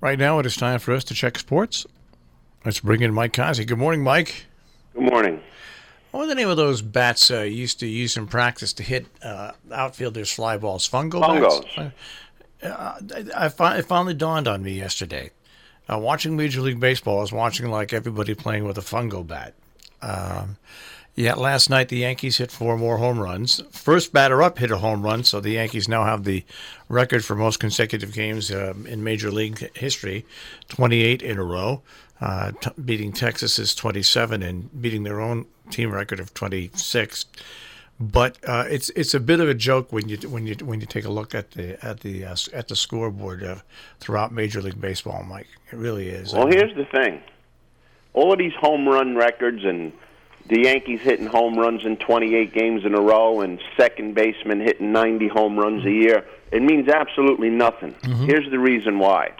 Right now, it is time for us to check sports. Let's bring in Mike Cozzi. Good morning, Mike. Good morning. What were the name of those bats you used to use in practice to hit outfielders' fly balls? Fungo bats? It finally dawned on me yesterday. Watching Major League Baseball, I was watching like everybody playing with a fungo bat. Last night the Yankees hit 4 more home runs. First batter up hit a home run, so the Yankees now have the record for most consecutive games in Major League history, 28 in a row, beating Texas's 27 and beating their own team record of 26. But it's a bit of a joke when you take a look at the scoreboard throughout Major League Baseball, Mike. It really is. Well, here's the thing: all of these home run records and the Yankees hitting home runs in 28 games in a row and second baseman hitting 90 home runs a year, it means absolutely nothing. Mm-hmm. Here's the reason why.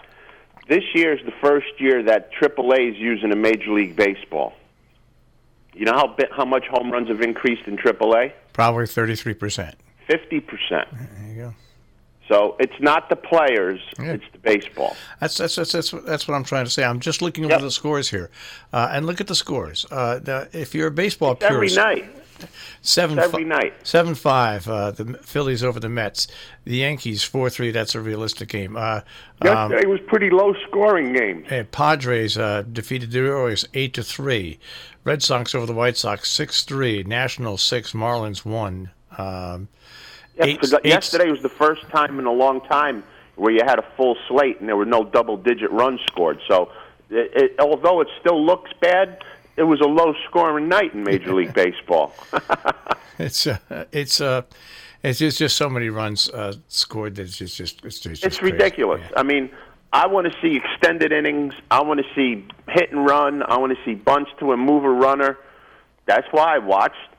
This year is the first year that AAA is using a Major League Baseball. You know how much home runs have increased in AAA? Probably 33%. 50%. There you go. So it's not the players, it's the baseball. That's what I'm trying to say. I'm just looking over the scores here, and look at the scores. If you're a baseball purist, every night. 7-5. The Phillies over the Mets. The Yankees 4-3. That's a realistic game. Yesterday was pretty low-scoring game. Padres defeated the Orioles 8-3. Red Sox over the White Sox 6-3. Nationals 6. Marlins 1. Yesterday was the first time in a long time where you had a full slate and there were no double-digit runs scored. So, although it still looks bad, it was a low-scoring night in Major League Baseball. It's just so many runs scored that it's just ridiculous. Yeah. I mean, I want to see extended innings. I want to see hit and run. I want to see bunts to a mover runner. That's why I watched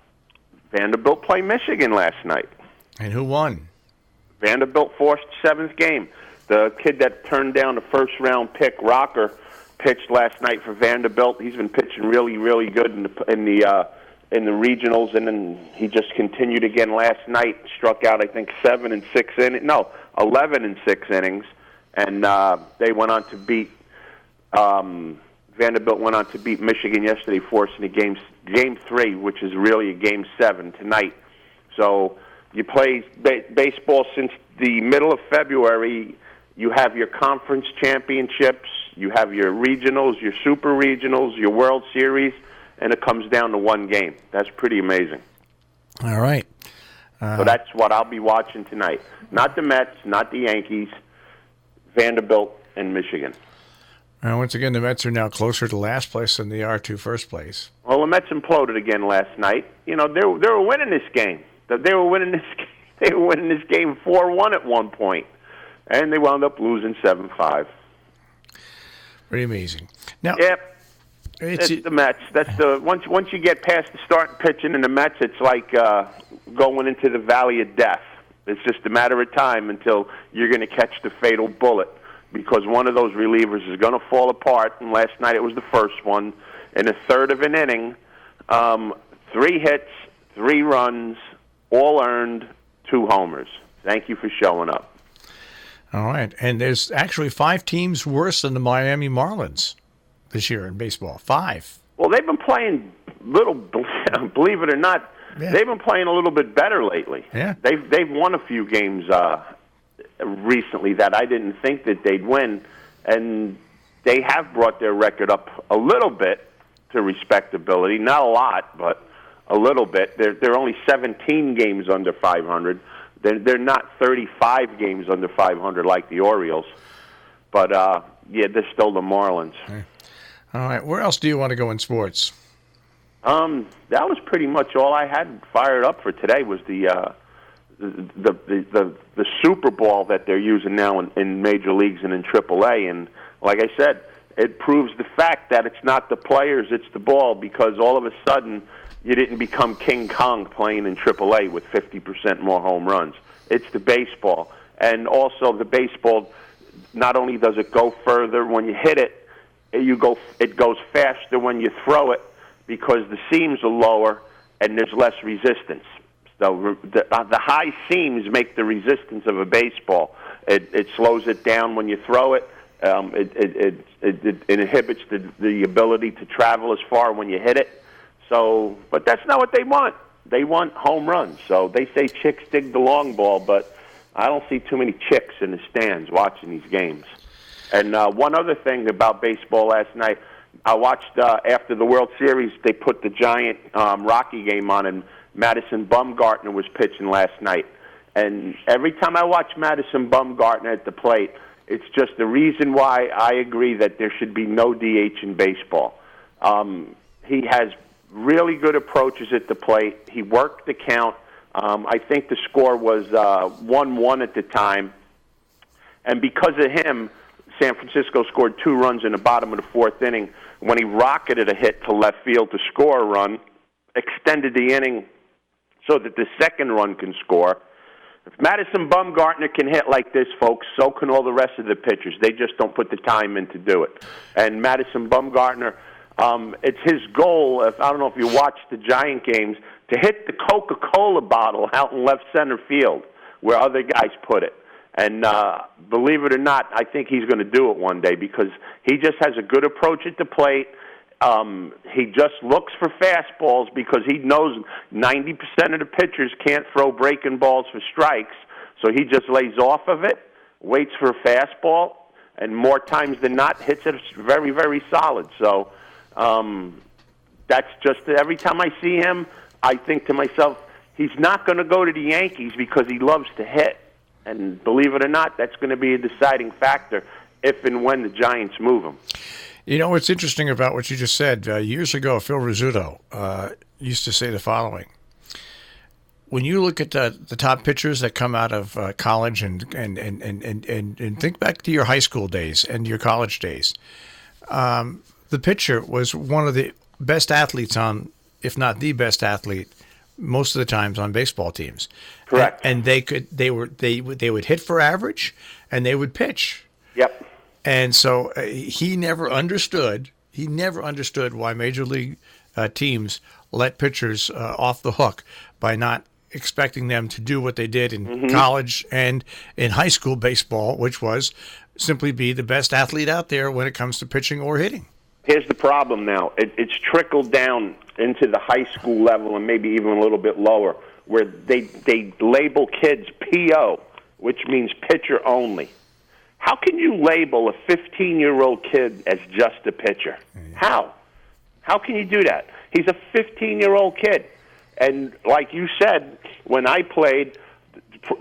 Vanderbilt play Michigan last night. And who won? Vanderbilt forced 7th game. The kid that turned down the first-round pick, Rocker, pitched last night for Vanderbilt. He's been pitching really, really good in the regionals, and then he just continued again last night. Struck out, I think, 11 in 6 innings, and they went on to beat. Vanderbilt went on to beat Michigan yesterday, forcing a game 3, which is really a game 7 tonight. So. You play baseball since the middle of February. You have your conference championships. You have your regionals, your super regionals, your World Series, and it comes down to one game. That's pretty amazing. All right. So that's what I'll be watching tonight. Not the Mets, not the Yankees, Vanderbilt, and Michigan. Once again, the Mets are now closer to last place than they are to first place. Well, the Mets imploded again last night. You know, they were winning this game. They were winning this game 4-1 at one point, and they wound up losing 7-5. Pretty amazing. Now, it's the Mets. That's once you get past the start pitching in the Mets, it's like going into the valley of death. It's just a matter of time until you're going to catch the fatal bullet, because one of those relievers is going to fall apart. And last night it was the first one. In a third of an inning, 3 hits, 3 runs. All earned, 2 homers. Thank you for showing up. All right. And there's actually 5 teams worse than the Miami Marlins this year in baseball. 5. Well, they've been playing believe it or not, they've been playing a little bit better lately. Yeah. They've won a few games recently that I didn't think that they'd win, and they have brought their record up a little bit to respectability. Not a lot, but a little bit. They're only 17 games under 500. They're not 35 games under 500 like the Orioles. But, they're still the Marlins. Okay. All right. Where else do you want to go in sports? That was pretty much all I had fired up for today was the Super Bowl that they're using now in major leagues and in AAA. And like I said, it proves the fact that it's not the players, it's the ball, because all of a sudden – you didn't become King Kong playing in AAA with 50% more home runs. It's the baseball. And also the baseball, not only does it go further when you hit it, it goes faster when you throw it because the seams are lower and there's less resistance. So the high seams make the resistance of a baseball. It slows it down when you throw it, It inhibits the ability to travel as far when you hit it. So, but that's not what they want. They want home runs. So they say chicks dig the long ball, but I don't see too many chicks in the stands watching these games. And one other thing about baseball last night, I watched after the World Series, they put the Giant Rocky game on, and Madison Bumgarner was pitching last night. And every time I watch Madison Bumgarner at the plate, it's just the reason why I agree that there should be no DH in baseball. He has really good approaches at the plate. He worked the count. I think the score was 1-1 at the time. And because of him, San Francisco scored 2 runs in the bottom of the 4th inning when he rocketed a hit to left field to score a run, extended the inning so that the second run can score. If Madison Bumgarner can hit like this, folks, so can all the rest of the pitchers. They just don't put the time in to do it. And Madison Bumgarner, it's his goal, I don't know if you watch the Giant games, to hit the Coca-Cola bottle out in left center field where other guys put it. And believe it or not, I think he's going to do it one day because he just has a good approach at the plate. He just looks for fastballs because he knows 90% of the pitchers can't throw breaking balls for strikes. So he just lays off of it, waits for a fastball, and more times than not hits it very, very solid. So that's just every time I see him, I think to myself, he's not going to go to the Yankees because he loves to hit. And believe it or not, that's going to be a deciding factor if and when the Giants move him. You know what's interesting about what you just said? Years ago, Phil Rizzuto used to say the following. When you look at the top pitchers that come out of college and think back to your high school days and your college days, the pitcher was one of the best athletes on, if not the best athlete, most of the times on baseball teams. Correct. And they would hit for average, and they would pitch. Yep. And so he never understood why major league teams let pitchers off the hook by not expecting them to do what they did in college and in high school baseball, which was simply be the best athlete out there when it comes to pitching or hitting. Here's the problem now. It's trickled down into the high school level and maybe even a little bit lower, where they label kids PO, which means pitcher only. How can you label a 15-year-old kid as just a pitcher? How? How can you do that? He's a 15-year-old kid. And like you said, when I played,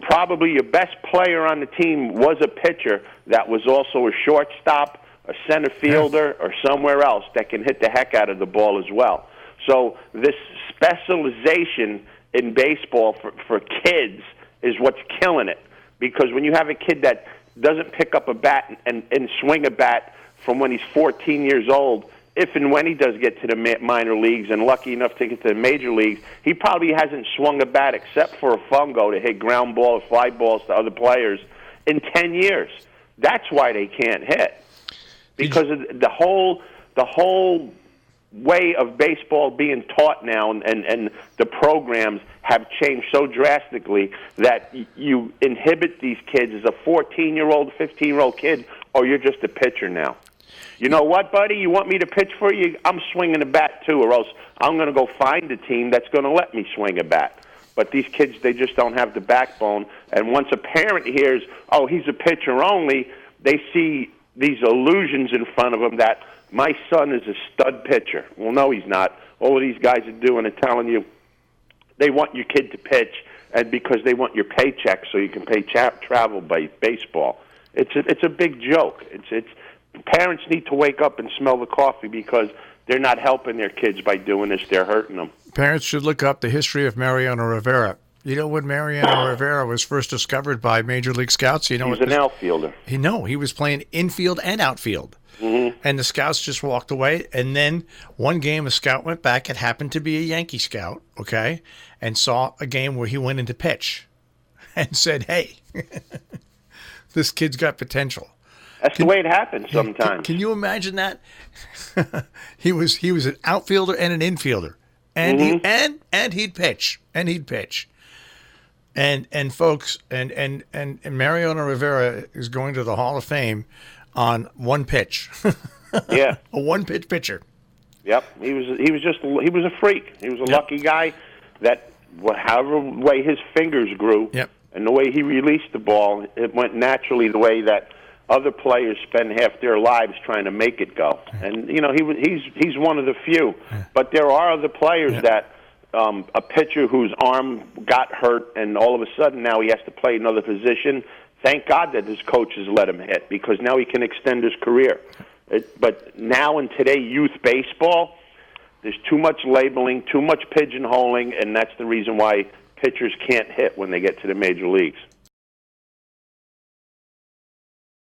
probably your best player on the team was a pitcher that was also a shortstop, a center fielder, or somewhere else that can hit the heck out of the ball as well. So this specialization in baseball for kids is what's killing it. Because when you have a kid that doesn't pick up a bat and swing a bat from when he's 14 years old, if and when he does get to the minor leagues and lucky enough to get to the major leagues, he probably hasn't swung a bat except for a fungo to hit ground ball or fly balls to other players in 10 years. That's why they can't hit. Because of the whole way of baseball being taught now and the programs have changed so drastically that you inhibit these kids as a 14-year-old, 15-year-old kid, or you're just a pitcher now. You know what, buddy? You want me to pitch for you? I'm swinging a bat too, or else I'm going to go find a team that's going to let me swing a bat. But these kids, they just don't have the backbone. And once a parent hears, oh, he's a pitcher only, they see these illusions in front of them that my son is a stud pitcher. Well, no, he's not. All of these guys are doing is telling you they want your kid to pitch, and because they want your paycheck so you can pay travel by baseball. It's a big joke. Parents need to wake up and smell the coffee because they're not helping their kids by doing this. They're hurting them. Parents should look up the history of Mariano Rivera. You know when Mariano Rivera was first discovered by Major League Scouts? You know, he was an outfielder. He was playing infield and outfield. Mm-hmm. And the scouts just walked away. And then one game, a scout went back. It happened to be a Yankee scout, okay, and saw a game where he went into pitch and said, hey, this kid's got potential. That's the way it happens sometimes. Can you imagine that? he was an outfielder and an infielder, and he'd pitch. And folks, and Mariano Rivera is going to the Hall of Fame on one pitch. Yeah, a one-pitch pitcher. Yep, he was a freak. He was a lucky guy that however way his fingers grew, and the way he released the ball, it went naturally the way that other players spend half their lives trying to make it go. And you know, he's one of the few. But there are other players that a pitcher whose arm got hurt and all of a sudden now he has to play another position. Thank God that his coaches let him hit, because now he can extend his career. But now in today youth baseball, there's too much labeling, too much pigeonholing, and that's the reason why pitchers can't hit when they get to the major leagues.